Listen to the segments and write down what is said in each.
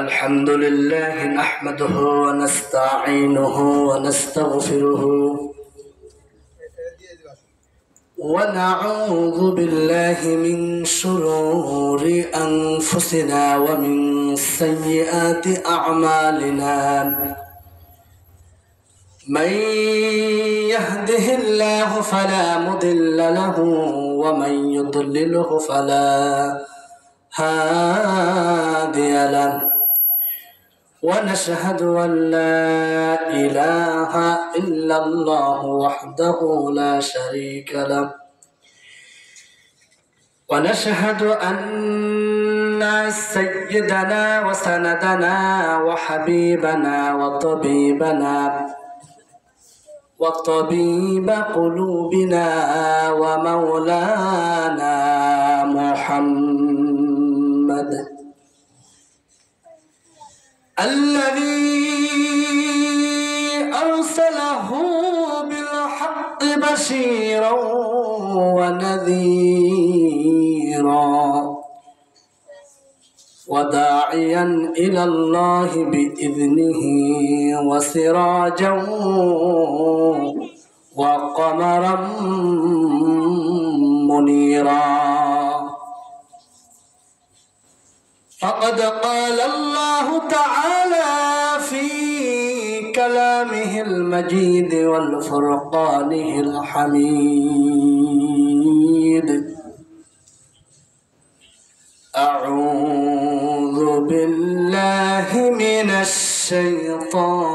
الحمد لله نحمده ونستعينه ونستغفره ونعوذ بالله من شرور أنفسنا ومن سيئات أعمالنا من يهده الله فلا مضل له ومن يضلله فلا هادي له ونشهد أن لا إله إلا الله وحده لا شريك له ونشهد أن سيدنا وسندنا وحبيبنا وطبيب قلوبنا ومولانا محمد الذي أرسله بالحق بشيرا ونذيرا وداعيا إلى الله بإذنه وسراجا وقمرا منيرا فقد قال الله تعالى في كلامه المجيد والفرقانه الحميد أعوذ بالله من الشيطان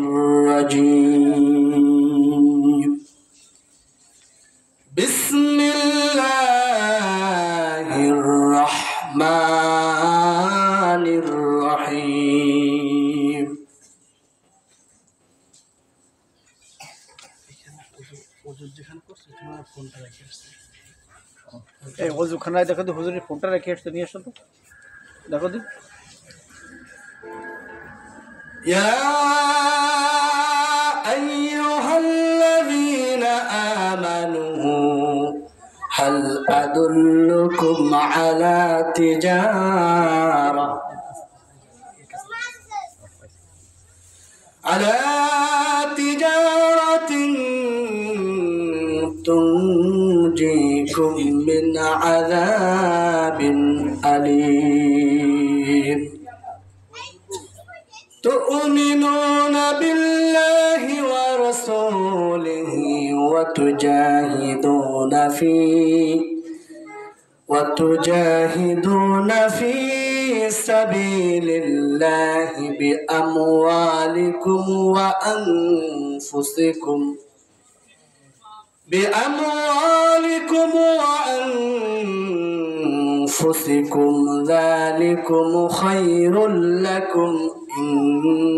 الرجيم بسم الله الرحمن الرحيم এই ওযুখানায় দেখো তো হুজুরের ফোনটা রেখে আসতে নিয়ে আসো তো দেখো তো يا أيها الذين آمنوا هل أدلكم على تجارة تنجيكم من عذاب أليم تؤمنون بالله ورسوله وتجاهدون في سبيل الله بأموالكم وأنفسكم ذلكم خير لكم إن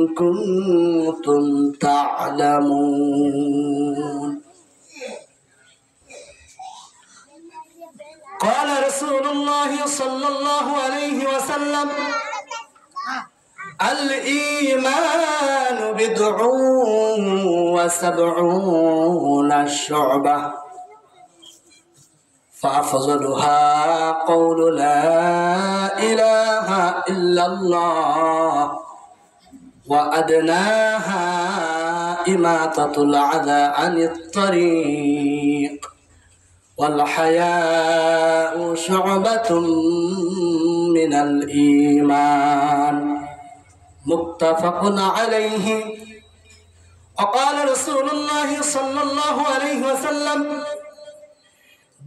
كنتم تعلمون قال رسول الله صلى الله عليه وسلم الإيمان بضع وسبعون شعبة فأفضلها قول لا إله إلا الله وأدناها إماطة الأذى عن الطريق والحياء شعبة من الإيمان متفق عليه وقال رسول الله صلى الله عليه وسلم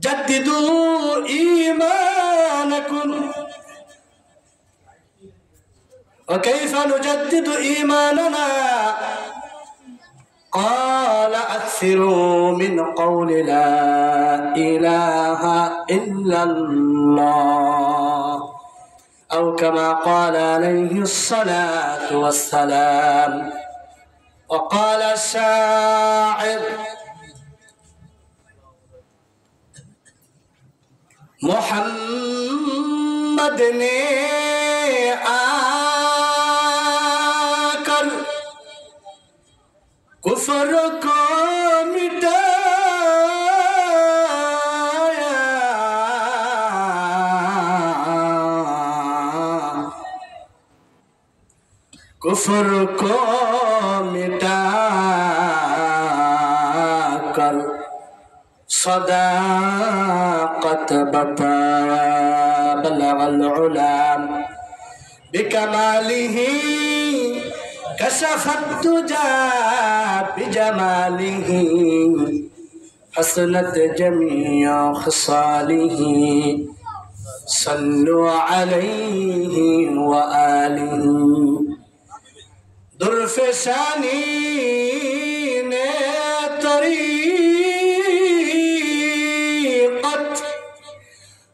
جددوا إيمانكم وكيف نجدد إيماننا قال أكثروا من قول لا إله إلا الله أو كما قال عليه الصلاة والسلام وقال الشاعر محمد ने आकर कुफर को मिटाया कुफ्र को मिटा कर सदाकत बताया बलगल उलाम बिकमालिही कशफत तुजा बिजमालिही हसनत जमीअ खसालिही सल्लु अलैहि व आलिही दुर्फशानी ने तरीक़त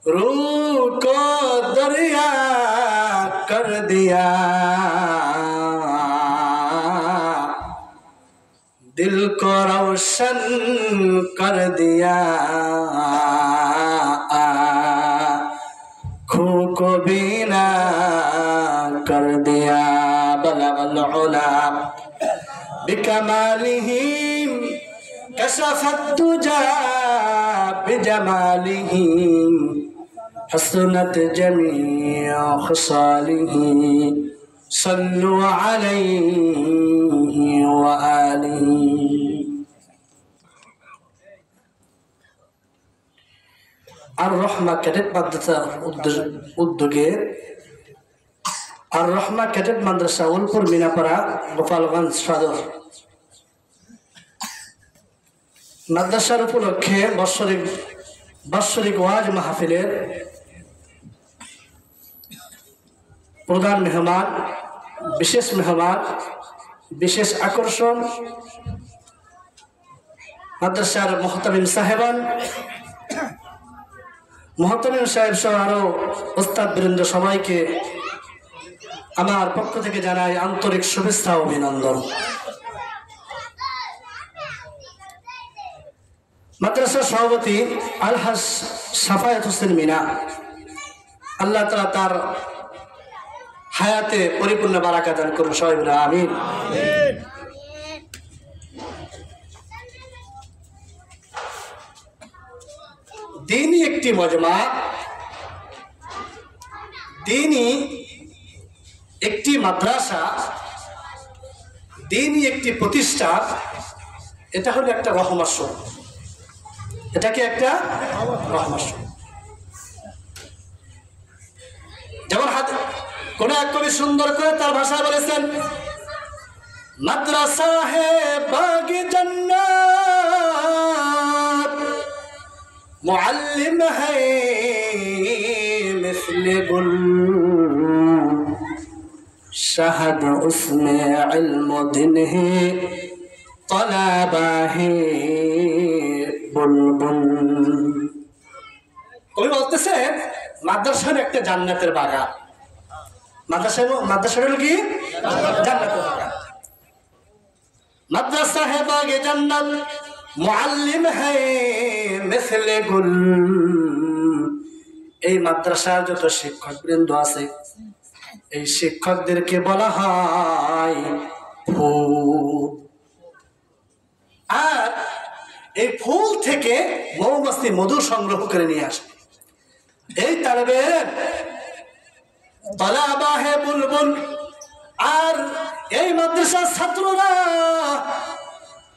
रूह को दरिया कर दिया दिल को रोशन कर दिया आँखों को बीना कर दिया बलगल उला बिकमालिही कशफत तुजा बिजमालिही हसनत जमीअ खसालिही सल्लु अलैहि व आलिही। আর রহমা ক্যাডেট মাদ্রাসার উদ্যোগে আর রহমা ক্যাডেট মাদ্রাসা উলপুর মিনাপাড়া গোপালগঞ্জ সদর মাদ্রাসার উপলক্ষে বাৎসরিক ওয়াজ মাহফিলের প্রধান মেহমান, বিশেষ আকর্ষণ মাদ্রাসার মোহতামিম সাহেবান, মোহতামিম সাহেব সহ আরো ওস্তাদ বৃন্দ সবাইকে আমার পক্ষ থেকে জানাই আন্তরিক শুভেচ্ছা ও অভিনন্দন। মাদ্রাসার সভাপতি আলহাজ সাফায়াত হোসেন মিনা, আল্লাহ তাআলা তার হায়াতে পরিপূর্ণ বারাকা দান করুন, সবাই বলে আমিন। দীনি একটি মজমা, দীনি একটি মাদ্রাসা, দীনি একটি প্রতিষ্ঠান, এটা হলো একটা রহমত। এটাকে একটা রহমত। যেমন কোন এক কবি সুন্দর করে তার ভাষায় বলেছেন, মাদ্রাসা হে বাগে জান্নাত মুআল্লিম হে মিসলে গুল শাহাদ উসমে ইলম দিন হে তলাবা হে বুলবুল। কবি বলতেছে মাদ্রাসা একটা জান্নাতের বাগান। মাদ্রাসা হলো কি? জান্নাতের বাগান। মাদ্রাসা হে বাগে জান্নাত মুআল্লিম হে মিসলে গুল। এই মাদ্রাসার যত শিক্ষক বৃন্দ আছে, এই শিক্ষকদেরকে বলা হয় ফুল। আর এই ফুল থেকে মৌমাছি মধু সংগ্রহ করে নিয়ে আসে। এই তালেবের তলাবা হে বুলবুল। আর এই মাদ্রাসার ছাত্ররা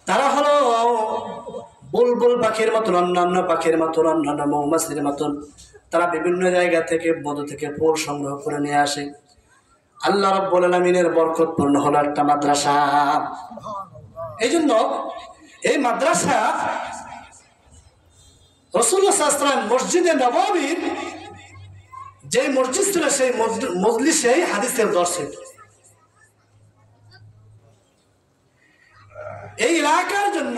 তারা হলো বুলবুল পাখির মতন, অন্যান্য পাখির মতন, অন্যান্য মৌমাছির মতন। তারা বিভিন্ন জায়গা থেকে মধু থেকে ফুল সংগ্রহ করে নিয়ে আসে। আল্লাহ রাব্বুল আলামিনের বরকতপূর্ণ হলো একটা মাদ্রাসা। এই জন্য এই মাদ্রাসা রাসূলুল্লাহ সাল্লাল্লাহু আলাইহি ওয়াসাল্লাম মসজিদে নববীর যে মসজিদ ছিল, সেই মজলিসেই হাদিসের দর্শ ছিল। এই এলাকার জন্য,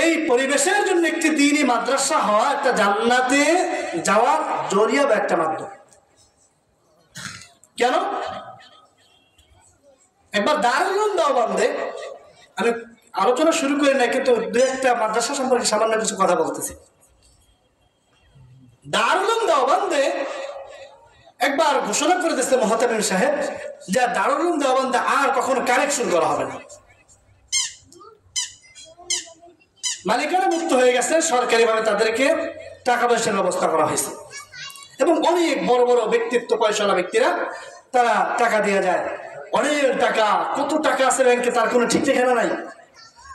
এই পরিবেশের জন্য একটি দ্বীনি মাদ্রাসা হওয়া একটা জান্নাতে যাওয়ার জরিয়া বা একটা মাধ্যম। কেন? একবার দারুল উলুম দেওবন্দে, আমি আলোচনা শুরু করি না, কিন্তু দু একটা মাদ্রাসা সম্পর্কে সামান্য কিছু কথা বলতেছি। দারুল উলুম দেওবন্দে একবার ঘোষণা করে দিচ্ছে মোহতামিম সাহেব যে দারুল উলুম দেওবন্দে আর কখনো কারেকশন করা হবে না। মালিকানা মুক্ত হয়ে গেছে, সরকারিভাবে তাদেরকে টাকা পয়সার ব্যবস্থা করা হয়েছে এবং অনেক বড় বড় ব্যক্তিত্ব পয়সাওয়ালা ব্যক্তিরা তারা টাকা দিয়ে যায় অনেক টাকা, কত টাকা আছে ব্যাংকে তার কোনো ঠিক ঠিকানা নাই।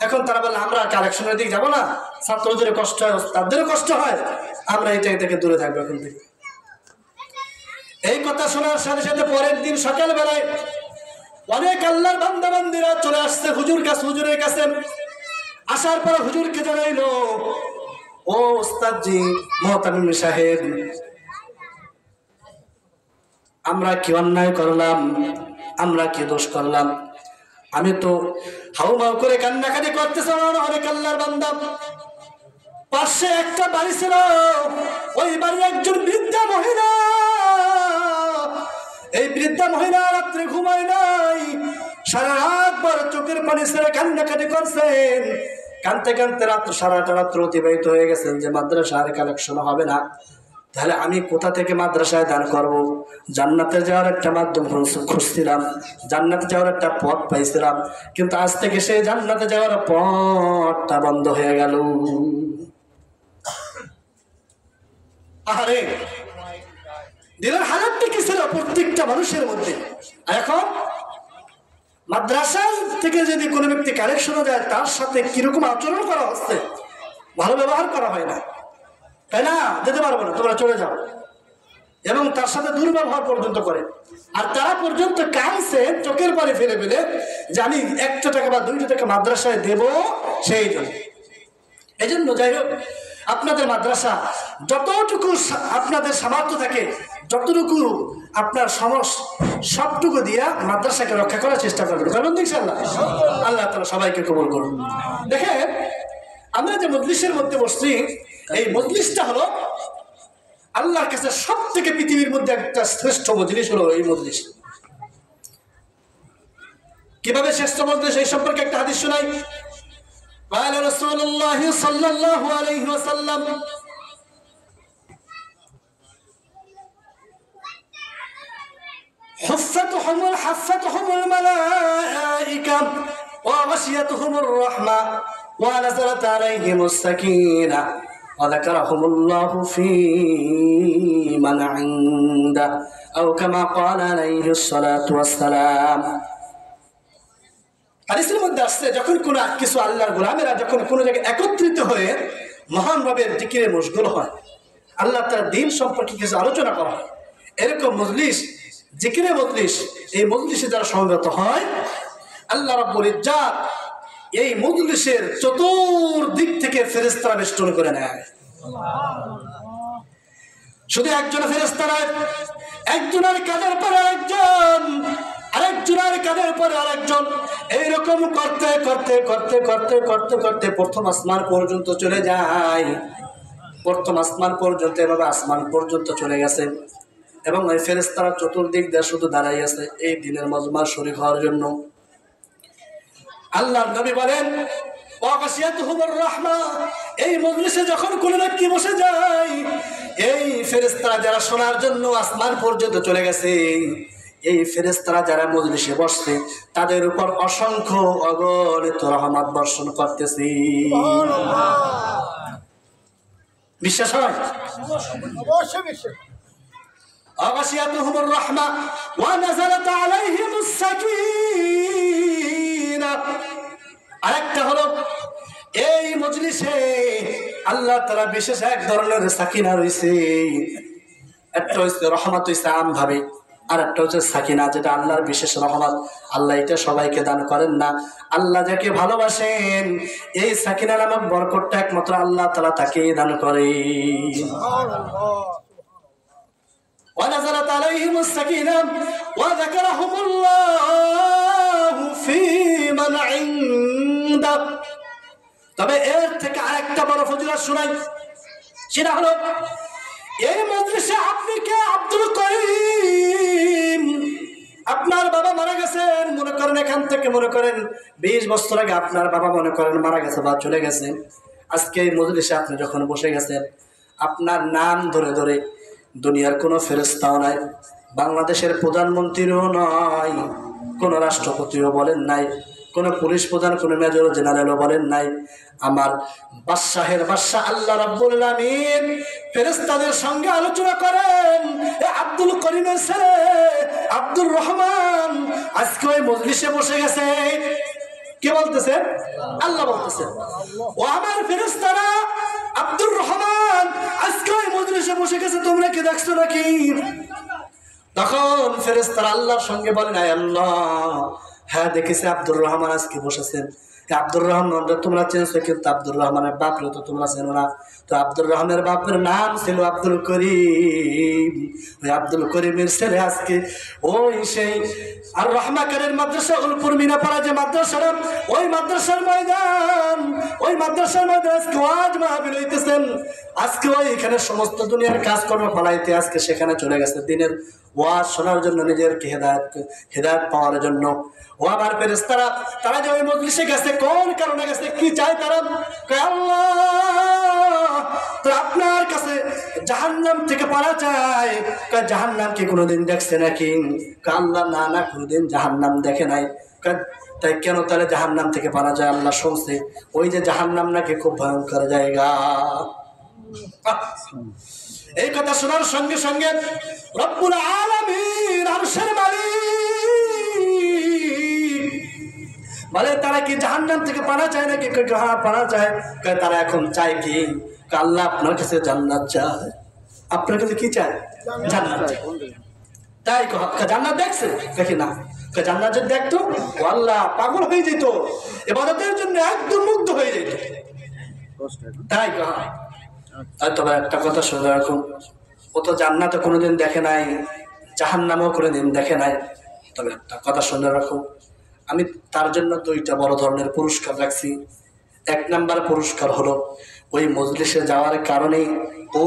এখন তারা বলে আমরা কালেকশনের দিকে যাবো না, ছাত্রদের কষ্ট হয়, তাদেরও কষ্ট হয়, আমরা এটা থেকে দূরে থাকবো এখন থেকে। এই কথা শোনার সাথে সাথে পরের দিন সকালবেলায় অনেক আল্লাহর বান্দা বান্দিরা চলে আসছে হুজুরের কাছে। আসার পর হুজুরকে জানাইলো, ও ওস্তাদজি, মোহতামিম সাহেব, আমরা কি অন্যায় করলাম, আমরা কি দোষ করলাম? আমি তো হাউমাউ করে কান্নাকাটি করতেছিলাম। অনেক আল্লাহর বান্দা, পাশে একটা বাড়ি ছিল, ওই বাড়ির একজন বৃদ্ধা মহিলা, এই বৃদ্ধা মহিলা রাত্রে ঘুমায় নাই, সারা রাত ভর চোখের পানি ছেড়ে কান্নাকাটি করছেন। কানতে কানতে সারাটা রাত্র অতিবাহিত হয়ে গেছেন যে মাদ্রাসার কালেকশন হবে না, তাহলে আমি কোথা থেকে মাদ্রাসায় দান করব? জান্নাতে যাওয়ার একটা মাধ্যম খুঁজছিলাম, জান্নাতে যাওয়ার একটা পথ পাইছিলাম, কিন্তু আজ থেকে সেই জান্নাতে যাওয়ার পথটা বন্ধ হয়ে গেল। আরে দিলের হালাতটা কি ছিল প্রত্যেকটা মানুষের মধ্যে। আর এখন মাদ্রাসা থেকে যদি কোনো ব্যক্তি কালেকশনে যায়, তার সাথে কিরকম আচরণ করা হচ্ছে, ভালো ব্যবহার করা হয় না, তাই না? যেতে পারবো না, তোমরা চলে যাও, এবং তার সাথে দুর্ব্যবহার পর্যন্ত করে। আর তারা পর্যন্ত কাঁদছে চোখের পানি ফেলে ফেলে যে আমি 1 টাকা বা 2 টাকা মাদ্রাসায় দেব। সেই জন্য এই জন্য যাই হোক, আপনাদের মাদ্রাসা যতটুকু আপনাদের সামর্থ্য থাকে, যতটুকু আপনার সবটুকু দিয়া মাদ্রাসাকে রক্ষা করার চেষ্টা করবেন, কারণ ইনশাআল্লাহ আল্লাহ তাআলা সবাইকে কবুল করুন। দেখেন, আমরা যে মজলিসের মধ্যে বসছি, এই মজলিসটা হলো আল্লাহর কাছে সব থেকে পৃথিবীর মধ্যে একটা শ্রেষ্ঠ মজলিস হলো এই মজলিস। কিভাবে শ্রেষ্ঠ মজলিস এই সম্পর্কে একটা হাদিস শোনাই। قال رسول الله صلى الله عليه وسلم حفتهم الملائكة وغشيتهم الرحمة ونزلت عليهم السكينة وذكرهم الله في من عنده أو كما قال عليه الصلاة والسلام। হাদিসের মধ্যে আসছে, যখন কোন কিছু আল্লাহর গোলামেরা যখন কোনো জায়গায় একত্রিত হয়ে মহান রবের জিকিরে মশগুল হয়, আল্লাহ তার দ্বীন সম্পর্কে কিছু আলোচনা করা হয়, এরকম মজলিস, জিকিরে মজলিস, এই মজলিসে যারা সমবেত হয়, আল্লাহ রাব্বুল ইজ্জাত এই মজলিসের চতুর্দিক থেকে ফেরেশতারা বেষ্টন করে নেয়। শুধু একজন ফেরেশতা নয়, একজনের কাঁধের পরে একজন, আরেকজনের কাঁধের পরে আরেকজন, এইরকম করতে করতে করতে করতে করতে করতে প্রথম আসমান পর্যন্ত চলে যায়। প্রথম আসমান পর্যন্ত, এভাবে আসমান পর্যন্ত চলে গেছে, এবং এই ফেরেশতারা চতুর্দিক দিয়ে শুধু দাঁড়াই আছে এই দিনের মজমার শরীক হওয়ার জন্য। আল্লাহর নবী বলেন, ওয়াগাশিয়াতুহুমুর রাহমা, এই মজলিসে যখন কোনো ব্যক্তি বসে যায়, এই ফেরেশতারা যারা শোনার জন্য আসমান পর্যন্ত চলে গেছে, এই ফেরেশতারা যারা মজলিসে বসছে, তাদের উপর অসংখ্য অগণিত রহমত বর্ষণ করতেছে। বিশ্বাস হয়? অবশ্যই বিশ্বাস। ওয়াগাশিয়াতুহুমুর রাহমা ওয়া নাযালাত আলাইহিমুস সাকিনা। আরেকটা হলো, এই মজলিসে আল্লাহ তাআলা বিশেষ এক ধরনের সাকিনা রয়েছে। একটা হচ্ছে রহমত, হচ্ছে আমভাবে, আর একটা হচ্ছে সাকিনা, যেটা আল্লাহর বিশেষ রহমত। আল্লাহ এটা সবাইকে দান করেন না, আল্লাহ যাকে ভালোবাসেন এই সাকিনা নামক বরকতটা একমাত্র আল্লাহ তাআলা তাকেই দান করেন। ونزلت عليهم السكينة وذكرهم الله في من عنده। তবে এর থেকে আরেকটা বড় ফজিলত শোনাই, সেটা হলো এই মজলিসে আপনি কে আব্দুল করিম, আপনার বাবা মারা গেছেন, মনে করেন এখান থেকে মনে করেন 20 বছর আগে আপনার বাবা মনে করেন মারা গেছে বা চলে গেছে। আজকে এই মজলিসে আপনি যখন বসে গেছেন, আপনার নাম ধরে ধরে দুনিয়ার কোনো ফেরেশতাও নাই, বাংলাদেশের প্রধানমন্ত্রীও নয়, কোনো রাষ্ট্রপতিও বলেন নাই, কোন পুলিশ প্রধান, কোন মেজর জেনারেলও বলেন নাই। আমার বাদশাহের বাদশাহ আল্লাহ রাব্বুল আলামিন ফেরেশতাদের সঙ্গে আলোচনা করেন, এ আব্দুল করিমের ছেলে আব্দুর রহমান আজকে ওই মজলিসে বসে গেছে। কে বলতেছে? আল্লাহ বলতেছে, ও আমার ফেরেশতারা, আব্দুর রহমান আজকে ওই মজলিসে বসে গেছে, তোমরা কি দেখছো নাকি? তখন ফেরেশতারা আল্লাহর সঙ্গে বলেন, আয় আল্লাহ, হ্যাঁ দেখেছি আব্দুর রহমান আজকে বসেছেন। আব্দুর রহমান তোমরা চেনছো, কিন্তু আব্দুর রহমানের বাপরে তো তোমরা চেনো না। তো আব্দুর রহমানের বাপের নাম ছিল আব্দুল করিম। ওই আব্দুল করিমের ছেলে আজকে ওই সেই আর রহমাকারের মাদ্রাসা উলপুর মিনাপাড়া যে মাদ্রাসাটা, ওই মাদ্রাসার ময়দান, ওই মাদ্রাসার ময়দান আজকে ওয়াজ মাহফিল হইতেছেন। আজকে ওই এখানে সমস্ত দুনিয়ার কাজকর্ম ফলাইতে আজকে সেখানে চলে গেছে দিনের ওয়াজ শোনার জন্য, নিজেরকে হেদায়েত পাওয়ার জন্য। ও আবার ফেরেশতারা তারা যে ওই মজলিসে গেছে কোন কারণে গেছে, কি চায় তারা? আল্লাহ তো আপনার কাছে জাহান্নাম থেকে পারা চায়। জাহান্নাম কি কোনোদিন দেখছে নাকি? আল্লাহ না না, কোনোদিন জাহান্নাম দেখে নাই। তাই কেন তাহলে জাহান্নাম থেকে পারা যায়? আল্লাহ শুনছে ওই যে জাহান্নাম নাকি খুব ভয়ঙ্কর জায়গা। এই কথা শোনার সঙ্গে সঙ্গে রব্বুল আলামিন আরশের মালিক বলে, তারা কি জাহান্নাম থেকে পানা চায় নাকি? হ্যাঁ পানা চায়। তারা এখন চায় কি? আল্লাহ আপনার কাছে জান্নাত চায়। আপনার কাছে কি চায়? জান্নাত চায়। তাই জান্নাত দেখছে? দেখি না। জান্নাত যদি দেখতো, আল্লাহ পাগল হয়ে যেত, ইবাদতের জন্য একদম মুগ্ধ হয়ে যেত। তাই তবে একটা কথা শুনে রাখুন, ও তো জান্নাতে কোনোদিন দেখে নাই, জাহান্নামও কোনোদিন দেখে নাই। তবে একটা কথা শুনে রাখুন, আমি তার জন্য দুইটা বড় ধরনের পুরস্কার রাখছি। এক নাম্বার পুরস্কার হলো ওই মজলিসে যাওয়ার কারণে ও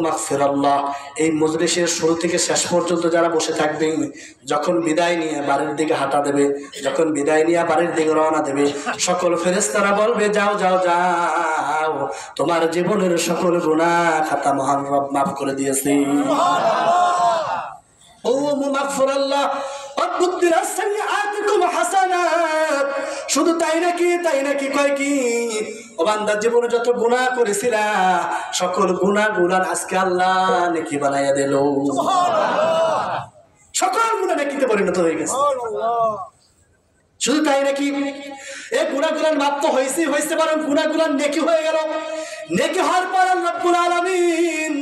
মাগফিরাল্লাহ, এই মজলিসের শুরু থেকে শেষ পর্যন্ত যারা বসে থাকবে, যখন বিদায় নিয়ে বাড়ির দিকে হাঁটা দেবে, যখন বিদায় নিয়ে বাড়ির দিকে রওনা দেবে, সকল ফেরেশতারা বলবে, যাও যাও যাও, তোমার জীবনের সকল গুনাহ খাতা মহান রব মাফ করে দিয়েছে। ও মাগফিরাল্লাহ, শুধু তাই নাকি? তাই নাকি কয় কি? ও বান্দা, জীবনে যত গুনাহ করেছিলা সকল গুনাহগুলো আজকে আল্লাহ নেকি বানাইয়া দিল। সকল গুনাহ নেকিতে পরিণত হয়ে গেছে। শুধু তাই নাকি? এই গুনাহগুলোর মাপ তো হয়েছে বরং গুনাহগুলোর নেকি হয়ে গেল। নেকি হওয়ার পর আল্লাহ রাব্বুল আলামিন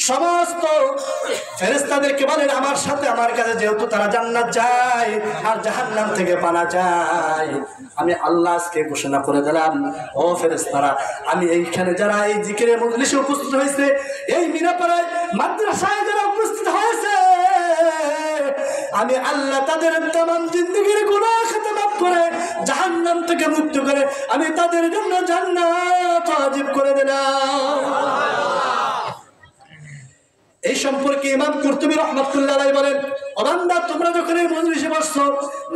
সমস্ত ফেরেশতাদেরকে বলেন, আমার সাথে আমার কাছে যেহেতু তারা জান্নাত চায় আর জাহান্নাম থেকে পানা চায়, আমি আল্লাহ আজকে ঘোষণা করে দিলাম, ও ফেরেশতারা, আমি এইখানে যারা এই জিকিরের মজলিসে উপস্থিত হয়েছে, এই মিনাপাড়ায় মাদ্রাসায় যারা উপস্থিত হয়েছে, আমি আল্লাহ তাদের তামাম জিন্দেগীর গুনাহ খাতা মাফ করে জাহান্নাম থেকে মুক্ত করে আমি তাদের জন্য জান্নাত ওয়াজিব করে দিলাম। এই সম্পর্কে ইমাম কুরতুবী রাহমাতুল্লাহ আলাইহি বলেন, ও বান্দা, তোমরা যখন এই মজলিসে বসছো,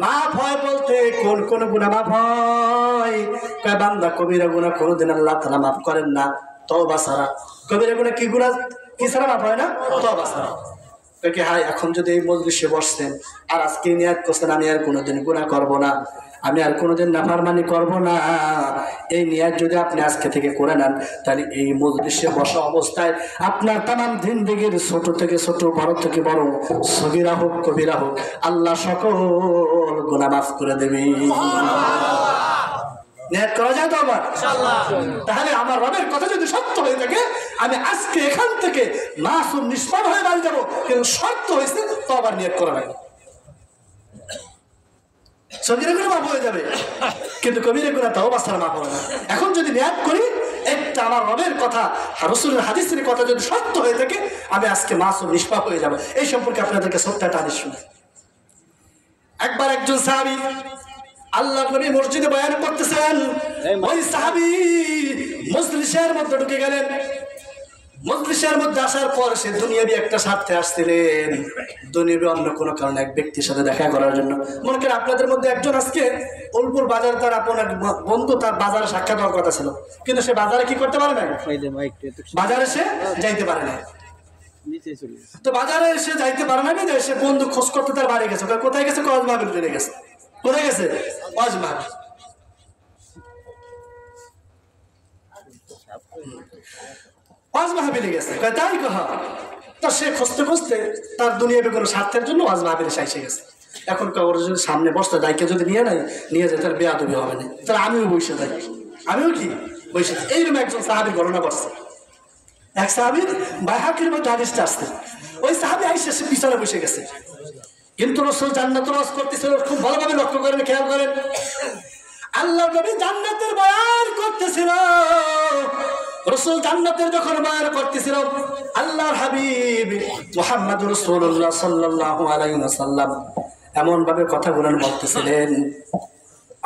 মাফ হয় বলতে কোন কোন গুনাহ মাফ হয়? কয় বান্দা, কবিরা গুনাহ কোনদিন আল্লাহ তাআলা মাফ করেন না, তওবা ছাড়া। কবিরা গুনাহ কি গুনাহ কি ছাড়া মাফ হয় না? তওবা ছাড়া। কয় হাই, এখন যদি এই মজলিসে বসছেন আর আজকে নিয়াত করছেন আমি আর কোনোদিন গুনাহ করব না, আমি আর কোনোদিন নাফরমানি করব না, এই নিয়াত যদি আপনি আজকে থেকে করে নেন, তাহলে এই মজলিসে বসা অবস্থায় আপনার তামাম জিন্দেগীর ছোট থেকে ছোট, বড় থেকে বড়, সগীরা হোক কবিরা হোক, আল্লাহ সকল গুনাহ মাফ করে দেবে। নিয়াত করা যায় তো আবার? তাহলে আমার রবের কথা যদি সত্য হয়ে থাকে, আমি আজকে এখান থেকে মাসুম নিষ্পাপ হয়ে বাড়ি যাবো, কিন্তু শর্ত হয়েছে তো আবার নিয়াত করা লাগে। সগীরা গুনাহ মাফ হয়ে যাবে, কিন্তু কবিরা গুনাহ তওবা ছাড়া মাফ হবে না। এখন যদি নিয়াত করি, একটা আমার রবের কথা, রাসূলের হাদিসের কথা যদি সত্য হয়ে থাকে, আমি আজকে মাসুম নিষ্পাপ হয়ে যাব। এই সম্পর্কে আপনাদেরকে সত্য একটা হাদিস শুনি। একবার একজন সাহাবী আল্লাহ নবী মসজিদে বয়ান করতেছেন, ওই সাহাবী মজলিসের মধ্যে ঢুকে গেলেন। মজলিসের মধ্যে আসার পর সে দুনিয়াবি একটা স্বার্থে আসছিলেন, দুনিয়াবি অন্য কোনো কারণে এক ব্যক্তির সাথে দেখা করার জন্য। মনে করেন আপনাদের মধ্যে একজন আজকে উলপুর বাজার, তার আপনার বন্ধু, তার বাজারে সাক্ষাৎ হওয়ার কথা ছিল, কিন্তু সে বাজারে কি করতে পারে না, বাজারে সে যাইতে পারে না। তো বাজারে এসে যাইতে পারে না, সে বন্ধু খোঁজ করতে তার বাড়ি গেছে। কোথায় গেছে? কক্সবাজার চলে গেছে। কোথায় গেছে? ওয়াজ মাহফিল। ওয়াজ মাহফিলে গেছে, তাই কহা। তা সে খুঁজতে খুঁজতে তার দুনিয়াবি কোনো স্বার্থের জন্য ওয়াজ মাহফিলে এসে গেছে। এখন ওর যদি সামনে বসতে দায়িত্ব যদি নিয়ে যায় তার বেয়াদবি হবে না, তাহলে আমিও বসে যাই, আমিও কি বসে যাই। এইরকম একজন সাহাবীর গণনা করছে। এক সাহাবীর বাইহাকির মধ্যে হাদিসটা আসছে, ওই সাহাবী আইসা সে পিছনে বসে গেছে, কিন্তু রাসূল জান্নাতুল ওয়াজ করতেছিল। খুব ভালোভাবে লক্ষ্য করেন, খেয়াল করেন। আল্লাহ নবী জান্নাতের বয়ান করতেছিল। রাসূল জান্নাতের যখন বয়ান করতেছিল, আল্লাহর হাবিব মুহাম্মদুর রাসূলুল্লাহ সাল্লাল্লাহু আলাইহি ওয়াসাল্লাম এমন ভাবে কথাগুলো বলতেছিলেন।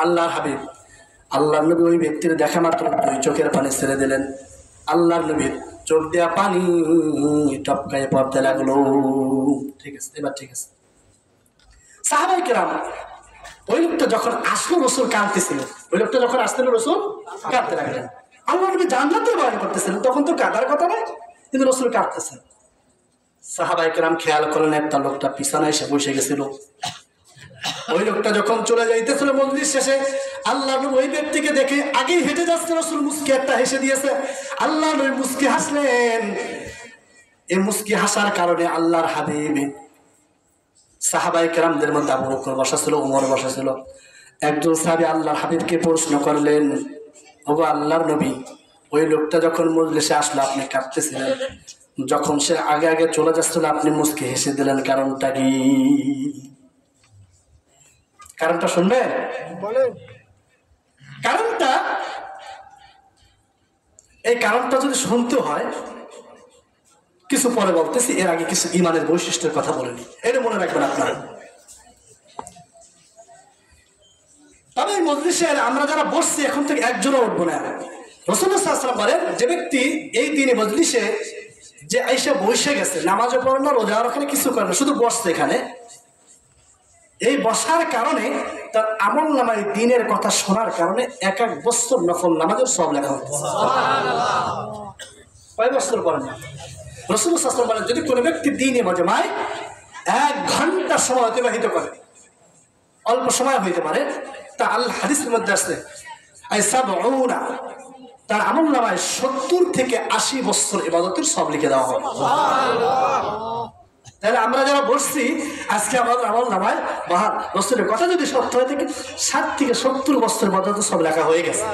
আল্লাহর হাবিব, আল্লাহর নবী ওই ব্যক্তির দেখা মাত্র দুই চোখের পানি ছেড়ে দিলেন। আল্লাহর নবীর চোখ দেয়া পানি টপকায় পড়তে লাগলো। ঠিক আছে, এবার ঠিক আছে। সাহাবায়ে কেরাম, ওই লোকটা যখন আসলো রাসূল কাঁদতেছিল, ওই লোকটা যখন আসছিল রাসূল কাঁদতে লাগলেন। আল্লাহ নবী জান্নাতের বয়ান করতেছিলেন, তখন তো কাঁদার কথা নয়, কিন্তু রাসূল কাঁদতেছেন। সাহাবায়ে কেরাম খেয়াল করলেন, একটা লোকটা পিছনে এসে বসে গেছিল। ওই লোকটা যখন চলে যাইতেছিল মজলিস শেষে, আল্লাহ নবী ওই ব্যক্তিকে দেখে আগেই হেঁটে যাচ্ছে, রাসূল মুস্কি একটা হেসে দিয়েছে। আল্লাহ নবী মুস্কি হাসলেন। এই মুস্কি হাসার কারণে আল্লাহর হাবিব সাহাবায়ে কেরামদের মধ্যে আবু বকর বসা ছিল, ওমর বসা ছিল। একজন সাহাবী আল্লাহর হাবিবকে প্রশ্ন করলেন, ওগো আল্লাহর নবী, ওই লোকটা যখন মজলিসে আসলো আপনি কাঁদতেছিলেন, যখন সে আগে আগে চলে যাচ্ছিল আপনি মুস্কি হেসে দিলেন, কারণটা কি? কারণটা শুনবেন? কারণটা, এই কারণটা যদি শুনতে হয় কিছু পরে বলতেছি, এর আগে কিছু ইমানের বৈশিষ্ট্যের কথা বলেনি, এটা মনে রাখবেন আপনারা। তবে এই মজলিসের আমরা যারা বসছি এখন থেকে একজনও উঠবো না। রাসূলুল্লাহ সাল্লাল্লাহু আলাইহি ওয়াসাল্লাম বলেন, যে ব্যক্তি এই দিনে মজলিসে যে আইসা বসে গেছে, নামাজও পড়ে না, রোজা রাখে না, কিছু করে না, শুধু বসছে এখানে, এই বসার কারণে তার আমল নামায় দিনের কথা শোনার কারণে 1 বছর নফল নামাজের সওয়াব লেখা হচ্ছে। কয় বছর পরে না? রাসূলুল্লাহ সাল্লাল্লাহু আলাইহি ওয়াসাল্লাম বলেন, যদি কোনো ব্যক্তি দিনে মাজমায় 1 ঘন্টা সময় অতিবাহিত করে, অল্প সময় হইতে পারে, তা আল হাদিসের মধ্যে আসছে আই সাবউনা, তার আমল নামায় 70 থেকে 80 বছর ইবাদতের সওয়াব লিখে দেওয়া হবে। তাহলে আমরা যারা বসছি আজকে আমাদের আমল নামায় বাহার রাসূলের কথা যদি সত্য হয় থেকে 60 থেকে 70 বছর ইবাদতের সব লেখা হয়ে গেছে।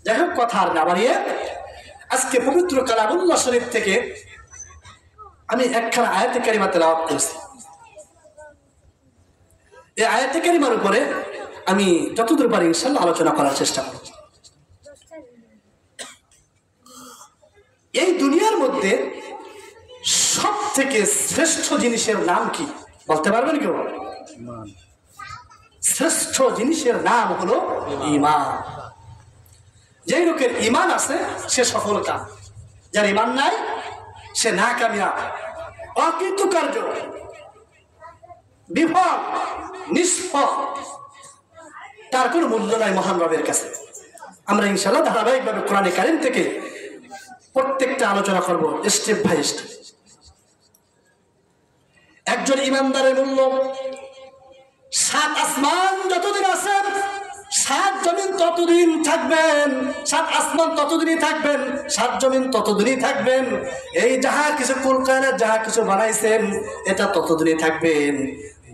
যাই হোক, কথা আর না বাড়িয়ে আজকে পবিত্র কালামুল্লাহ শরীফ থেকে আমি একখানা আয়াতে কারিমা তেলাওয়াত করেছি। এই আয়াতে কারিমার উপরে আমি যতদূর পারি ইনশাআল্লাহ আলোচনা করার চেষ্টা করব। এই দুনিয়ার মধ্যে সব থেকে শ্রেষ্ঠ জিনিসের নাম কি বলতে পারবেন কেউ? শ্রেষ্ঠ জিনিসের নাম হলো ঈমান। যেই লোকের ঈমান আছে সে সফলতা, যার ঈমান নাই সে নাকামিয়াব, অকৃতকার্য, বিফল, নিষ্ফল, তার কোনো মূল্য নাই মহান রবের কাছে। আমরা ইনশাআল্লাহ ধারাবাহিকভাবে কোরআনে কারীম থেকে প্রত্যেকটা আলোচনা করব স্টেপ বাই স্টেপ। একজন ইমানদারের মূল্য 7 আসমান যতদিন আছেন, 7 জমিন ততদিন থাকবেন, 7 আসমান ততদিনই থাকবেন, 7 জমিন ততদিনই থাকবেন। এই যাহা কিছু কুল কায়নাত যাহা কিছু বানাইছেন এটা ততদিনই থাকবেন।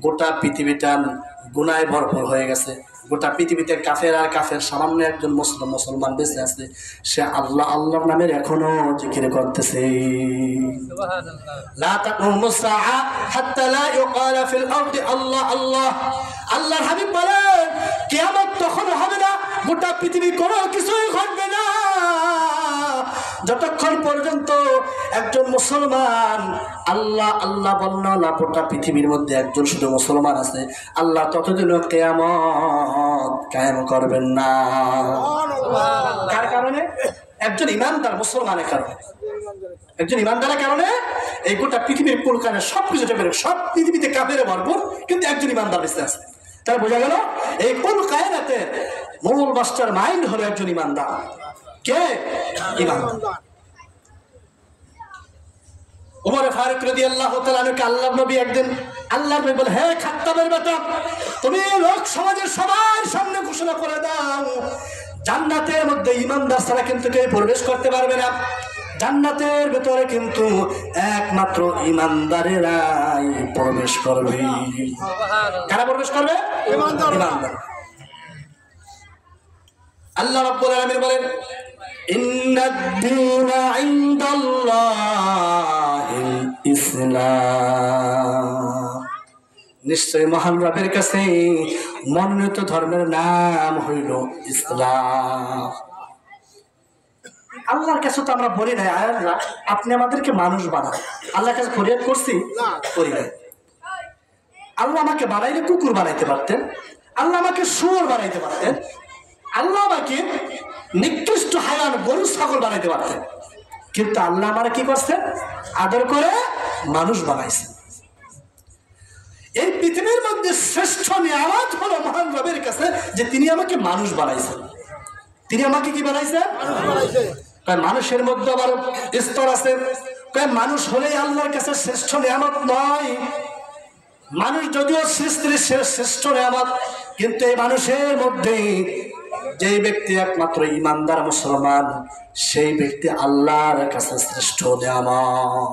গোটা পৃথিবীটা গুনায় ভরপুর হয়ে গেছে। গোটা পৃথিবীতে কাফের আর কাফের, সামান্য একজন মুসলমান বেঁচে আছে, সে আল্লাহ আল্লাহর নামের এখনো জিকির করতেছে। লা তাকুমু সাআ হাত্তা লা ইউকালা ফিল আরদি আল্লাহ আল্লাহ। আল্লাহর হাবিব বলেন, কিয়ামত তখন হবে না, গোটা পৃথিবী কোনো কিছুই ঘটবে না, যতক্ষণ পর্যন্ত একজন মুসলমান আল্লাহ আল্লাহ বলল না। গোটা পৃথিবীর মধ্যে একজন শুধু মুসলমান আছে, আল্লাহ ততদিনও কিয়ামত কায়েম করবেন না। কার কারণে? একজন ইমানদার মুসলমানের কারণে। একজন ইমানদারের কারণে এই গোটা পৃথিবীর কুলকানে সবকিছু চলে, সব পৃথিবীতে কাফের ভরপুর, কিন্তু একজন ইমানদার বেঁচে আছে। তার বোঝা গেল এই কুল কায়নাতের মূল মাস্টার মাইন্ড হলো একজন ইমানদার। কে? ইমানদার। ওমর ফারুক রাদিয়াল্লাহু তাআলা আনহুকে আল্লাহর নবী একদিন আল্লাহর নবী বলে, হে খাত্তাবের বেটা, তুমি লোক সমাজের সবার সামনে ঘোষণা করে দাও জান্নাতের মধ্যে ঈমানদার ছাড়া কিন্তু কেউ প্রবেশ করতে পারবে না। জান্নাতের ভিতরে কিন্তু একমাত্র ঈমানদারেরাই প্রবেশ করবে। কারা প্রবেশ করবে? ঈমানদার। আল্লাহ রাব্বুল আলামিন বলেন, ইন্নাদ দীনা ইনদাল্লাহিল ইসলাম, নিশ্চয় মহান রবের কাছে মনোনীত ধর্মের নাম হইল ইসলাম। আল্লাহর কাছে তো আমরা বলি নাই, আল্লাহ আপনি আমাদেরকে মানুষ বানান। আল্লাহর কাছে ফরিয়াদ করছি? করি নাই। আল্লাহ আমাকে বানাইলে কুকুর বানাইতে পারতেন, আল্লাহ আমাকে শুয়োর বানাইতে পারতেন, আল্লাহ আমাকে নিকৃষ্ট হায়ান গরু ছাগল বানাইতে পারতেন, কিন্তু আল্লাহ আমার কি করছেন? আদর করে মানুষ বানাইছেন। এই পৃথিবীর মধ্যে শ্রেষ্ঠ নিয়ামত হলো মহান রবের কাছে যে তিনি আমাকে মানুষ বানাইছেন। তিনি আমাকে কি বানাইছেন? মানুষের মধ্যে আবার স্তর আছে। মানুষ হলেই আল্লাহর কাছে শ্রেষ্ঠ নিয়ামত নয়। মানুষ যদিও সৃষ্টির শ্রেষ্ঠ নিয়ামত, কিন্তু এই মানুষের মধ্যে যে ব্যক্তি একমাত্র ঈমানদার মুসলমান, সেই ব্যক্তি আল্লাহর কাছে শ্রেষ্ঠ নিয়ামত।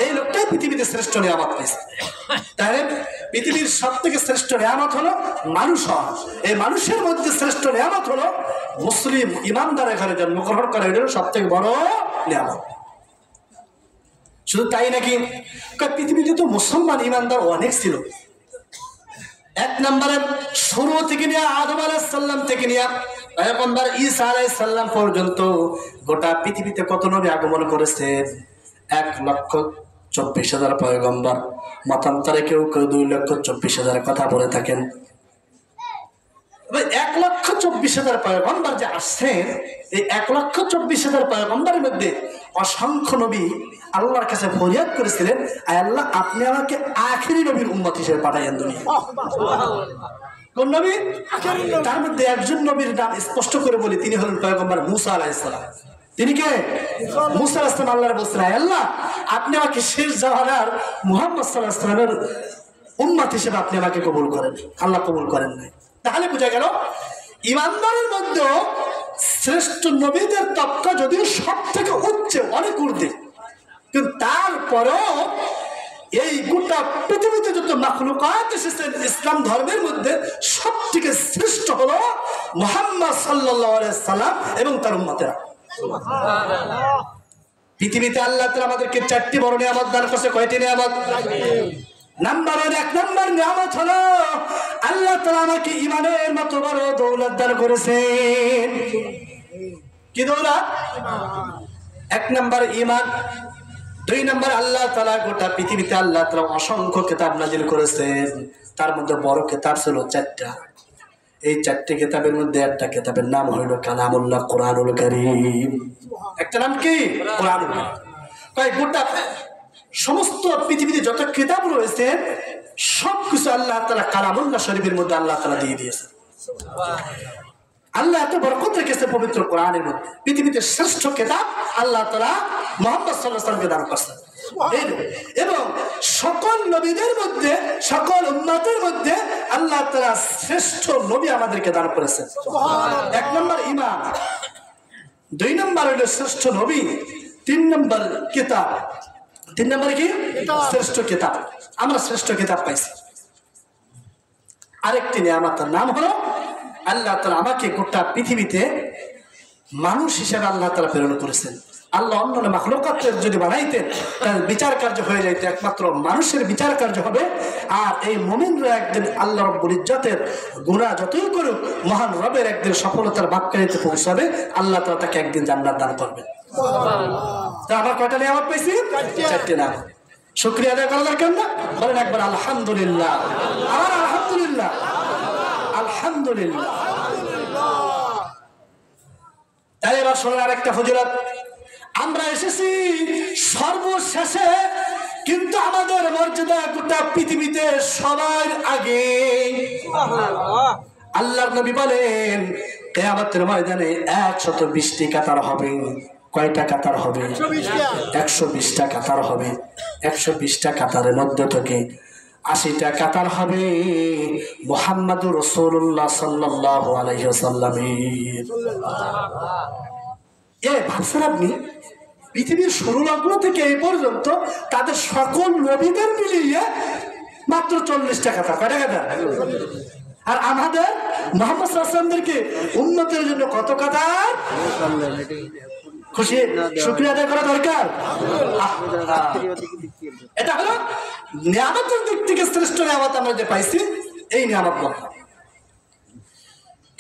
এই লোকটাই পৃথিবীতে শ্রেষ্ঠ নিয়ামত পেয়েছে। তাই পৃথিবীর সব থেকে শ্রেষ্ঠ নিয়ামত হলো মানুষ হওয়া। এই মানুষের মধ্যে শ্রেষ্ঠ নিয়ামত হলো মুসলিম ঈমানদারের ঘরে জন্মগ্রহণ করা, এটা সব থেকে বড় নিয়ামত। শুধু তাই নাকি, পৃথিবীতে তো মুসলমান ঈমানদার অনেক ছিল। এক নম্বরে শুরু থেকে নিয়ে আদম আলাইহিস সালাম থেকে নিয়ে পয়গম্বর ঈসা আলাইহিস সালাম পর্যন্ত গোটা পৃথিবীতে কত নবী আগমন করেছেন? 1,24,000 পয়গম্বর। মতান্তরে কেউ কেউ 2,24,000 কথা বলে থাকেন। 1,24,000 পয়গম্বর যে আসছেন, এই 1,24,000 পয়গম্বরের মধ্যে অসংখ্য নবী আল্লাহর কাছে ফরিয়াদ করেছিলেন, আয় আল্লাহ আপনি আমাকে আখেরি নবীর উম্মত হিসেবে পাঠাইয়েন দুনিয়া। কোন নবী? তার মধ্যে একজন নবীর নাম স্পষ্ট করে বলি, তিনি হলেন পয়গম্বর মুসা আলাইহিস সালাম। তিনি কে? মুসা আলাইহিস সালাম। আল্লাহর বলছেন, আয় আল্লাহ আপনি আমাকে শেষ জামানার মুহাম্মদ সাল্লাল্লাহু আলাইহি ওয়াসাল্লামের উম্মত হিসেবে আপনি আমাকে কবুল করেন। আল্লাহ কবুল করেন নাই। তাহলে বোঝা গেল ঈমানদারের মধ্যে শ্রেষ্ঠ নবীদের তবকা যদিও সব থেকে উচ্চ, অনেক ঊর্ধ্বে, কিন্তু তারপরেও এই গোটা পৃথিবীতে যত মাখলুকাত এসেছেন ইসলাম ধর্মের মধ্যে সব থেকে শ্রেষ্ঠ হলো মুহাম্মদ সাল্লাল্লাহু আলাইহি সাল্লাম এবং তার উম্মতেরা। পৃথিবীতে আল্লাহ তাআলা আমাদেরকে 4টি বড় নিয়ামত দান করেছে। কয়টি নিয়ামত? নাম্বার 1, 1 নম্বর নিয়ামত হলো আল্লাহ তাআলা আমাকে ঈমানের মতো বড় দৌলত দান করেছেন। কি দৌলত? 1 নম্বর ঈমান। 2 নম্বর আল্লাহ তাআলা গোটা পৃথিবীতে আল্লাহ তাআলা অসংখ্য কিতাব নাজিল করেছেন। তার মধ্যে বড় কিতাব ছিল 4টা। এই 4টি কিতাবের মধ্যে একটা কিতাবের নাম হইল কালামুল্লাহ, কোরআনুল কারীম। একটা নাম কি? কোরআনুল কারীম। তাই গোটা সমস্ত পৃথিবীতে যত কিতাব রয়েছে সবকিছু আল্লাহ তাআলা কালামুল্লাহ শরীফের মধ্যে আল্লাহ তাআলা দিয়ে দিয়েছেন। আল্লাহ এত বরকত রেখেছে পবিত্র কোরআনের মধ্যে। পৃথিবীতে শ্রেষ্ঠ কিতাব আল্লাহ তাআলা মুহাম্মদ সাল্লাল্লাহু আলাইহি ওয়াসাল্লামকে দান করেছেন। এবং সকল নবীদের মধ্যে, সকল উম্মতের মধ্যে আল্লাহ তাআলা শ্রেষ্ঠ নবী আমাদেরকে দান করেছেন। 1 নম্বর ঈমান, 2 নম্বর হলো শ্রেষ্ঠ নবী, 3 নম্বর কিতাব। 3 নম্বরে কি? শ্রেষ্ঠ কিতাব। আমরা শ্রেষ্ঠ কিতাব পাইছি। আরেকটি নিয়ামতের নাম হলো আল্লাহ তাআলা আমাকে গোটা পৃথিবীতে মানুষ হিসেবে আল্লাহ তাআলা প্রেরণ করেছেন। আল্লাহ অন্য মাখলুকাতের যদি বানাইতেন তার বিচার কার্য হয়ে যেত, একমাত্র মানুষের বিচার কার্য হবে। আর এই মুমিনরা একদিন আল্লাহ রাব্বুল ইজ্জতের গুনাহ যতই করুক, মহান রবের একদিন সফলতার বাক্যানিতে পৌঁছাবে। আল্লাহ তাআলা তাকে একদিন জান্নাত দান করবেন। তা আমরা কয়টা নিয়ামত পাইছি? 4টি নাম। শুকরিয়া আদায় করা দরকার না? বলেন একবার আলহামদুলিল্লাহ। আর আলহামদুলিল্লাহ, আলহামদুলিল্লাহ। তাই এবার শোনেন আরেকটা ফজিলত। আমরা এসেছি সর্বশেষে, কিন্তু আমাদের মর্যাদা গোটা পৃথিবীতে সবার আগে। আল্লাহর নবী বলেন কিয়ামতের ময়দানে 120টি কাতার হবে। কয়টা কাতার হবে? 120টা কাতার হবে। 120টা কাতারের মধ্যে থেকে 80টা কাতার হবে মুহাম্মাদুর রাসূলুল্লাহ সাল্লাল্লাহু আলাইহি ওয়াসাল্লামের। ভাবছেন আপনি পৃথিবীর শুরু লগ্ন থেকে এই পর্যন্ত তাদের সকল নবীদের মিলিয়ে মাত্র 40টা কাতার। কয়টা কাতার? আর আমাদের মুহাম্মদ সাল্লাল্লাহু আলাইহি ওয়াসাল্লামকে উম্মতের জন্য কত কাতার? খুশি শুকরিয়া আদায় করা দরকার। এটা হলো নিয়ামতের দিক থেকে শ্রেষ্ঠ নিয়ামত আমরা যে পাইছি, এই নিয়ামত বলা।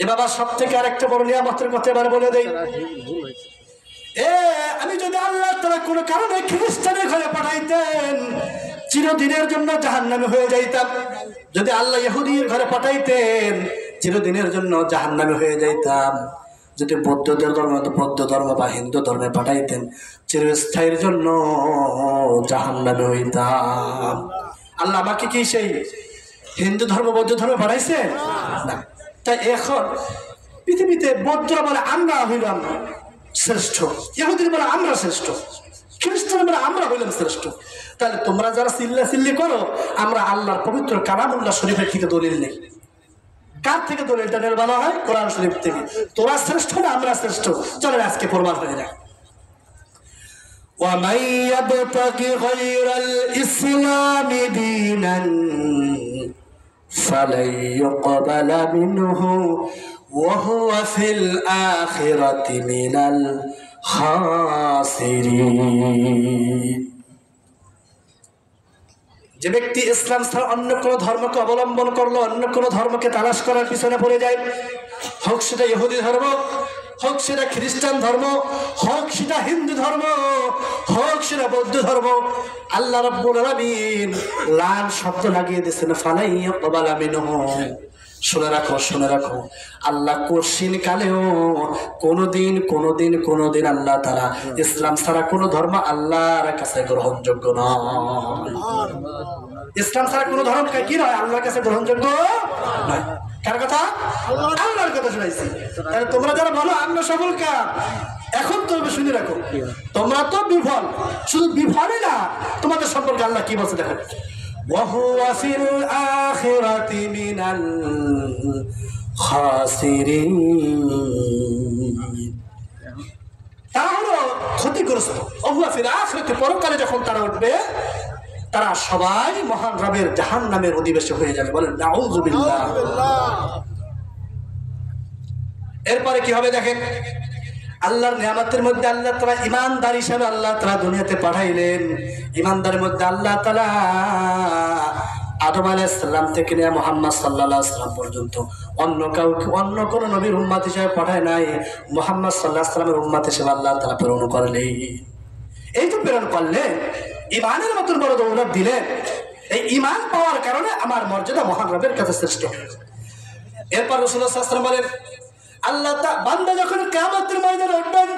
এ বাবা সব থেকে আরেকটা বড় নিয়ামতের কথা এবার বলে দেই। আমি যদি আল্লাহ তাআলা কোনো কারণে খ্রিস্টানের ঘরে পাঠাইতেন, চিরদিনের জন্য জাহান্নামী হয়ে যাইতাম। যদি আল্লাহ ইহুদির ঘরে পাঠাইতেন, চিরদিনের জন্য জাহান্নামী হয়ে যাইতাম। যদি বৌদ্ধদের ধর্ম, বৌদ্ধ ধর্ম বা হিন্দু ধর্মে পাঠাইতেন, চিরস্থায়ীর জন্য জাহান্নামী হইতাম। আল্লাহ আমাকে কি সেই হিন্দু ধর্ম বৌদ্ধ ধর্মে পাঠাইছে না? তাই এখন পৃথিবীতে বৌদ্ধরা বলে আমরা হইলাম শ্রেষ্ঠ, ইহুদিরা বলে আমরা শ্রেষ্ঠ, খ্রিস্টান বলে আমরা হইলাম শ্রেষ্ঠ। তাহলে তোমরা যারা চিল্লা চিল্লি করো, আমরা আল্লাহর পবিত্র কালামুল্লাহ শরীফের থেকে দলিল নেই। কার থেকে দলিলটা নির্মাণ হয়? কোরআন শরীফ থেকে। তোরা শ্রেষ্ঠ না আমরা শ্রেষ্ঠ? চলেন আজকে প্রমাণ হয়ে যায়। وَمَن يَبْتَغِ غَيْرَ الْإِسْلَامِ دِينًا فَلَن يُقْبَلَ مِنْهُ وَهُوَ فِي الْآخِرَةِ مِنَ الْخَاسِرِينَ। যে ব্যক্তি ইসলাম ছাড়া অন্য কোনো ধর্মকে অবলম্বন করলো, অন্য কোনো ধর্মকে তালাশ করার পিছনে পড়ে যায়, হোক সেটা ইহুদি ধর্ম, হোক সেটা খ্রিস্টান ধর্ম, হোক সেটা হিন্দু ধর্ম, হোক সেটা বৌদ্ধ ধর্ম, আল্লাহ রাব্বুল আলামিন লান শব্দ লাগিয়ে দিয়েছেন, ফালাই ইয়াকবালা মিনহু। শুনে রাখো, শুনে রাখো, আল্লাহ কঠিন কালেও কোনোদিন আল্লাহ তাআলা ইসলাম ছাড়া কোনো ধর্ম আল্লাহর কাছে গ্রহণযোগ্য নয়। ইসলাম ছাড়া কোনো ধর্ম কি নয়? আল্লাহর কাছে গ্রহণযোগ্য নয়। কার কথা? আল্লাহর কথা শুনাইছি। তাহলে তোমরা যারা বলো আমরা সফল কাম, এখন তুমি শুনে রাখো, তোমরা তো বিফল। শুধু বিফলই না, তোমাদের সম্পর্কে আল্লাহ কি বলছে দেখো, وَهُوَ فِي الْآخِرَةِ مِنَ الْخَاسِرِينَ। তারা হলো ক্ষতিগ্রস্ত। ওহুয়া ফিল আখিরাতি, পরকালে যখন তারা উঠবে, তারা সবাই মহান রবের জাহান্নামের অধিবাসী হয়ে যাবে। বলেন নাউযু বিল্লাহ। এরপরে কি হবে দেখেন, আল্লাহর নিয়ামতের মধ্যে আল্লাহ তাআলা ঈমানদার হিসেবে আল্লাহ তাআলা দুনিয়াতে পাঠাইলেন। ঈমানদারের মধ্যে আল্লাহ তাআলা আদম আলাইহিস সালাম থেকে নিয়ে মুহাম্মদ সাল্লাল্লাহু আলাইহি ওয়াসাল্লাম পর্যন্ত অন্য কোনো নবীর উম্মত হিসেবে পাঠায় নাই, মুহাম্মদ সাল্লাল্লাহু আলাইহি ওয়াসাল্লামের উম্মত হিসেবে আল্লাহ তাআলা প্রেরণ করলেন। এই তো প্রেরণ করলেন, ঈমানের মতন বড় দৌলত দিলেন। এই ঈমান পাওয়ার কারণে আমার মর্যাদা মহান রবের কাছে শ্রেষ্ঠ। এরপর রাসূলুল্লাহ সাল্লাল্লাহু আলাইহি ওয়াসাল্লাম বলেন, আল্লাহ বান্দা যখন কিয়ামতের ময়দানে উঠবেন,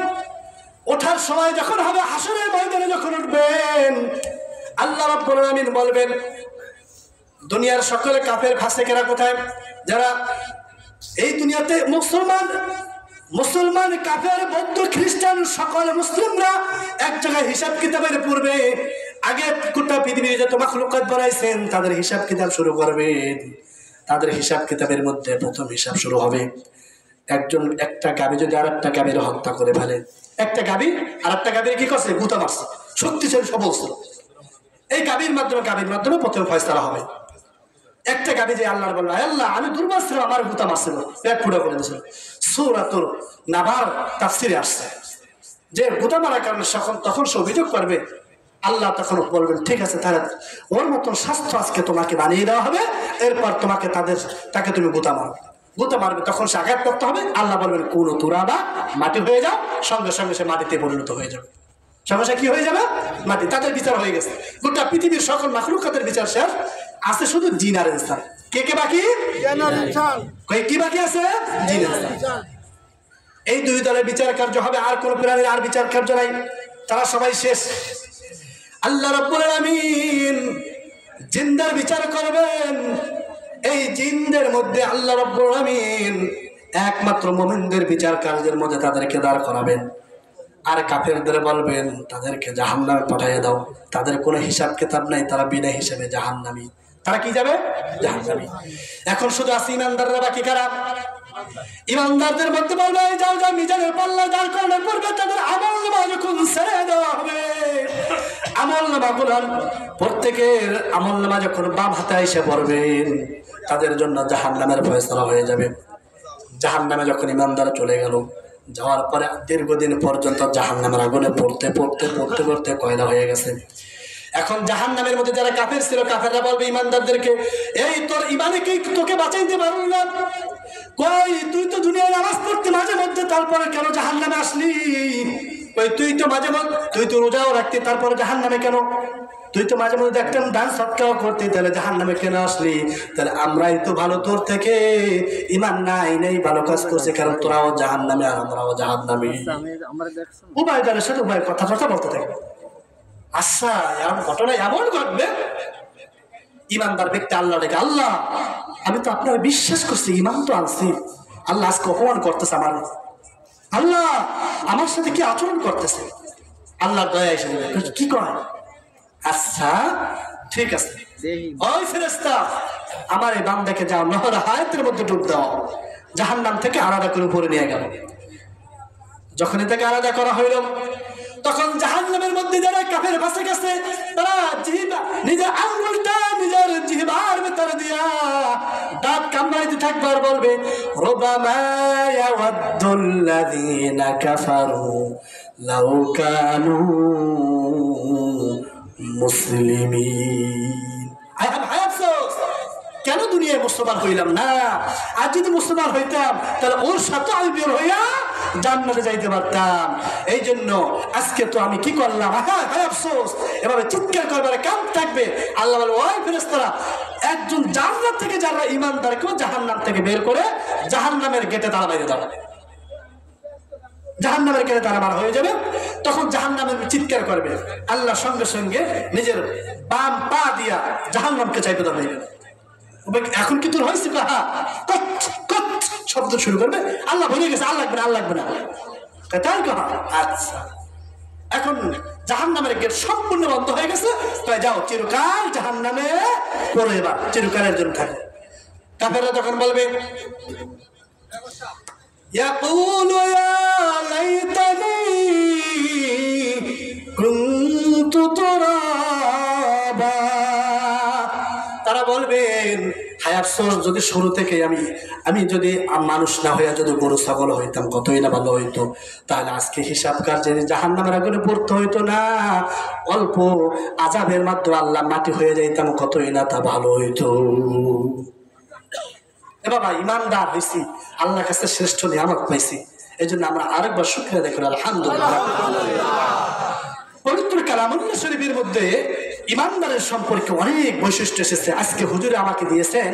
ওঠার সময় যখন হবে, হাসরের ময়দানে যখন উঠবেন, আল্লাহ রাব্বুল আলামিন বলবেন, দুনিয়ার সকলে কাফের ফাসিকেরা কোথায়? যারা এই দুনিয়াতে মুসলমান কাফের বৌদ্ধ খ্রিস্টান সকল মুসলিমরা এক জায়গায় হিসাব কিতাবের পূর্বে আগে গোটা পৃথিবীর যত মাখলুকাত বানাইছেন তাদের হিসাব কিতাব শুরু করবেন। তাদের হিসাব কিতাবের মধ্যে প্রথম হিসাব শুরু হবে, একটা গাভী যদি আর একটা গাভীর হত্যা করে ফেলে, একটা গাভী আর একটা গাভীর কি করছে? গুতা মারছে, শক্তিশালী সবল ছিল। এই গাভীর মাধ্যমে প্রথম ফয়সালা হবে। একটা গাভী যে আল্লাহর বলল, আল্লাহ আমি দুর্বল ছিলাম, আমার গুতা মারছিল, পেট ফুটা করে দিয়েছিল। সূরাতুল নাবার তাফসিরে আসছে যে গুতা মারার কারণে তখন সে অভিযোগ করবে, আল্লাহ তখন বলবেন ঠিক আছে, তাহলে ওর মতন স্বাস্থ্য আজকে তোমাকে বানিয়ে দেওয়া হবে, এরপর তাকে তুমি গুতা মারবে, তখন সে আঘাত করতে হবে। আল্লাহ বলবেন কোন তুরাবা, মাটি হয়ে যাও, সঙ্গে সঙ্গে সে মাটিতে পরিণত হয়ে যাবে। সমস্যা কি হয়ে যাবে? মাটি। তাদের বিচার হয়ে গেছে, গোটা পৃথিবীর সকল মাখলুকাতের বিচার শেষ, আছে শুধু জিন আর ইনসান। কে বাকি? কি বাকি আছে? জিন আর ইনসান। এই দুই দলের বিচার কার্য হবে, আর কোন প্রাণীর আর বিচার কার্য নাই, তারা সবাই শেষ। আল্লাহ রাব্বুল আলামিন জিনদের বিচার করবেন। এই জিনদের মধ্যে আল্লাহ রাব্বুল আলামিন একমাত্র মুমিনদের বিচার কার্যের মধ্যে তাদেরকে দাঁড় করাবেন। আর কাফেরদের বলবেন তাদেরকে জাহান্নামে পাঠিয়ে দাও, তাদের কোনো হিসাব কিতাব নাই, তারা বিনা হিসেবে জাহান্নামী। তারা কি যাবে? জাহান্নামী। এখন শুধু আছে ইমানদাররা, বাকি কারা? ইমানদারদের মধ্যে বলবে যাও যাও মিজানের পাল্লা দাঁড় করানোর পূর্বে তাদের আমল নামা যখন ছেড়ে দেওয়া হবে, আমল নামা গুলো প্রত্যেকের আমল নামা যখন বাম হাতে এসে পড়বেন, তাদের জন্য জাহান্নামের ফয়সালা হয়ে যাবে। জাহান্নামে যখন ইমানদার চলে গেল, যাওয়ার পরে দীর্ঘদিন পর্যন্ত জাহান্নামের আগুনে পড়তে পড়তে পড়তে পড়তে কয়লা হয়ে গেছে। এখন জাহান্নামের মধ্যে যারা কাফের ছিল, কাফেররা বলবে ইমানদারদেরকে, এই তোর ইমানে কি তোকে বাঁচাইতে পারল না? কই তুই তো দুনিয়ায় নামাজ পড়তে মাঝে মধ্যে, তারপরে কেন জাহান্নামে আসলি? কই তুই তো মাঝে মধ্যে তুই তো রোজাও রাখতি, তারপরে জাহান্নামে কেন? তুই তো মাঝে মধ্যে দেখতাম দান সৎকাও করতি, তাহলে জাহান্নামে কেন আসলি? তাহলে আমরাই তো ভালো, তোর থেকে ইমান নাই নেই ভালো কাজ করছে, কারণ তোরাও জাহান্নামে আর আমরাও জাহান্নামী। উভয়জনের সাথে উভয় কথা বলতে থাকবে। আচ্ছা এমন ঘটনা এমন ঘটবে, ইমানদার ব্যক্তি আল্লাহ ডেকে, আল্লাহ আমি তো আপনার বিশ্বাস করছি, ইমান তো আনছি, আল্লাহ আজকে অপমান করতেছে আমার, আল্লাহ আমার সাথে কি আচরণ করতেছে? আল্লাহ দয়া এসে দেবে, কি কয়? আচ্ছা ঠিক আছে, ওই ফেরেশতা আমার এই বান্দাকে যাও নহর হায়াতের মধ্যে ডুব দাও, জাহান্নাম থেকে আলাদা করে উপরে নিয়ে গেল। যখন এটাকে আলাদা করা হইল, তখন জাহান্নামের মধ্যে যারা কাফের ফাঁসে গেছে, তারা নিজের আঙ্গুলটা নিজের জিহ্বার ভেতর দিয়া দাঁত কামড়াইতে থাকবে আর বলবে, রুবামা ইয়াওয়াদ্দুল্লাযীনা কাফারু লাউ কানু মুসলিমিন। হায় আফসোস, কেন দুনিয়ায় মুসলমান হইলাম না? আর যদি মুসলমান হইতাম তাহলে ওর সাথে আমি বের হইয়া জান্নাতে যাইতে পারতাম। এই জন্য আজকে তো আমি কি করলাম, হায় আফসোস। এভাবে চিৎকার করবার কাম থাকবে। আল্লাহ বলে, ওই ফেরেশতারা একজন জান্নাত থেকে যারা ইমানদারকেও জাহান্নাম থেকে বের করে জাহান্নামের গেটে তারা বাইরে দাও, জাহান্নামের গেটে তারা বার হয়ে যাবে। তখন জাহান্নামের চিৎকার করবে, আল্লাহ সঙ্গে সঙ্গে নিজের বাম পা দিয়া জাহান্নামকে চাইতে দেওয়া হয়ে যাবে। এখন কি তোর হয়েছে? শব্দ শুরু করবে, আল্লাহ ভরে গেছে, আল্লাহ লাগবে না, আল্লাহ লাগবে না, তাই কথা। আচ্ছা এখন জাহান্নামের গেট সম্পূর্ণ বন্ধ হয়ে গেছে, তাই যাও চিরকাল জাহান্নামে পড়ে, এবার চিরকালের জন্য থাকে। কাফেররা তখন বলবে, ইয়াকুলু ইয়া লাইতানি কুনতু তুরাবা। তারা বলবেন, হায় আফসোস, যদি শুরু থেকে আমি যদি মানুষ না হইয়া যদি গরু ছাগল হইতাম কতই না ভালো হইতো, তাহলে আজকে হিসাব কার্যে জাহান্নামের আগুনে পড়তে হইতো না, অল্প আযাবের মাধ্যমে আল্লাহ মাটি হয়ে যাইতাম কতই না তা ভালো হইতো। এ বাবা, ইমানদার হয়েছি, আল্লাহর কাছে শ্রেষ্ঠ নিয়ামত পাইছি, এই জন্য আমরা আরেকবার শুকরিয়া দেখুন, আলহামদুলিল্লাহ। পবিত্র কালামুল্লাহ শরীফের মধ্যে ইমানদারের সম্পর্কে অনেক বৈশিষ্ট্য এসেছে। আজকে হুজুরে আমাকে দিয়েছেন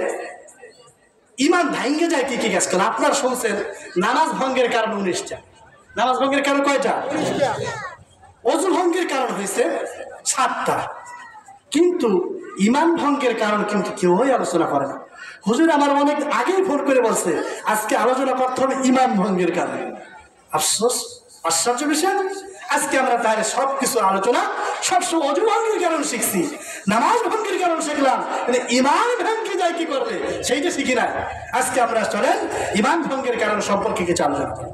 ইমান ভাঙ্গে যায় কি কি কাজ করে। আপনারা শুনছেন নামাজ ভঙ্গের কারণ 19টা। নামাজ ভঙ্গের কারণ কয়টা? ওযু ভঙ্গের কারণ হয়েছে 7টা, কিন্তু ইমান ভঙ্গের কারণ কিন্তু কেউই আলোচনা করে না। হুজুর আমার অনেক আগেই ফোন করে বলছে আজকে আলোচনা করতে হবে ইমান ভঙ্গের কারণ। আফসোস, আশ্চর্য বিষয়, আজকে আমরা তাহলে সবকিছু আলোচনা সবসময় ওযু ভঙ্গের কারণ শিখছি, নামাজ ভঙ্গের কারণ শিখলাম, কিন্তু ইমান ভঙ্গে যায় কি করবে সেইটা শিখি না। আজকে আমরা চলেন ইমান ভঙ্গের কারণ সম্পর্কে কিছু আলোচনা করি।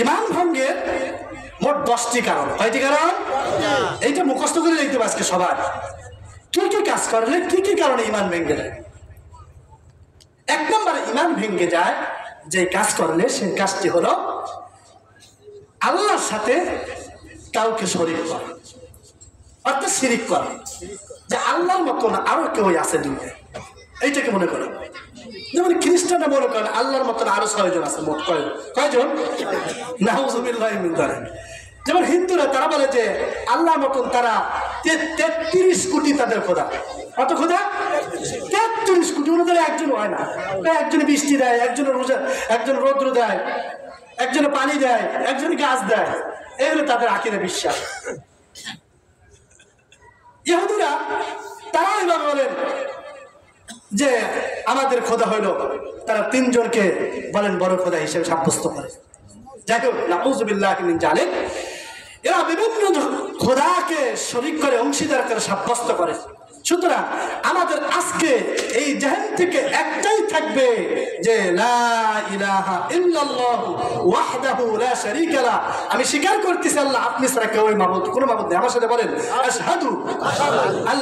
ইমান ভঙ্গের মোট 10টি কারণ। কয়টি কারণ? এইটা মুখস্থ করে লিখতে হবে আজকে সবার, কি কি কাজ করলে কি কি কারণে ইমান ভেঙে যায়। 1 নম্বরে ইমান ভেঙে যায় যে কাজ করলে, সেই কাজটি হলো আল্লাহর সাথে কাউকে শরীক করা, অর্থাৎ শিরিক করা, যে আল্লাহর মতন আরো কেউ আছে দুনিয়ায়, এইটাকে মনে করে। যেমন খ্রিস্টানরা মনে করেন আল্লাহর মতন আরো 6 জন আছে, মোট কয়জন? নাউযুবিল্লাহি মিন যালিক। যেমন হিন্দুরা তারা বলে যে আল্লাহর মতন তারা 33 কোটি তাদের খোদা। কত খোদা? 33 কোটি। ওনাদের একজন হয় না, একজনে বৃষ্টি দেয়, একজনে রোজা, একজন রৌদ্র দেয়, একজনে পানি দেয়, একজনে গাছ দেয়, এগুলো তাদের আকীদা বিশ্বাস। ইহুদিরা তারা এবার বলেন যে আমাদের খোদা হইল, তারা 3 জনকে বলেন বড় খোদা হিসেবে সাব্যস্ত করে। যাই হোক, নাউযুবিল্লাহি মিন যালিক। এরা বিভিন্ন খোদাকে শরীক করে, অংশীদার করে সাব্যস্ত করে। সুতরাং আমাদের আজকে এই জেহেন থেকে একটাই থাকবে যে লা ইলাহা ইল্লাল্লাহু ওয়াহদাহু লা শারীকা লা, আমি স্বীকার করতেছি আল্লাহ আপনি ছাড়া কেউ মাবুদ, কোনো মাবুদ নেই। আমার সাথে বলেন আশহাদু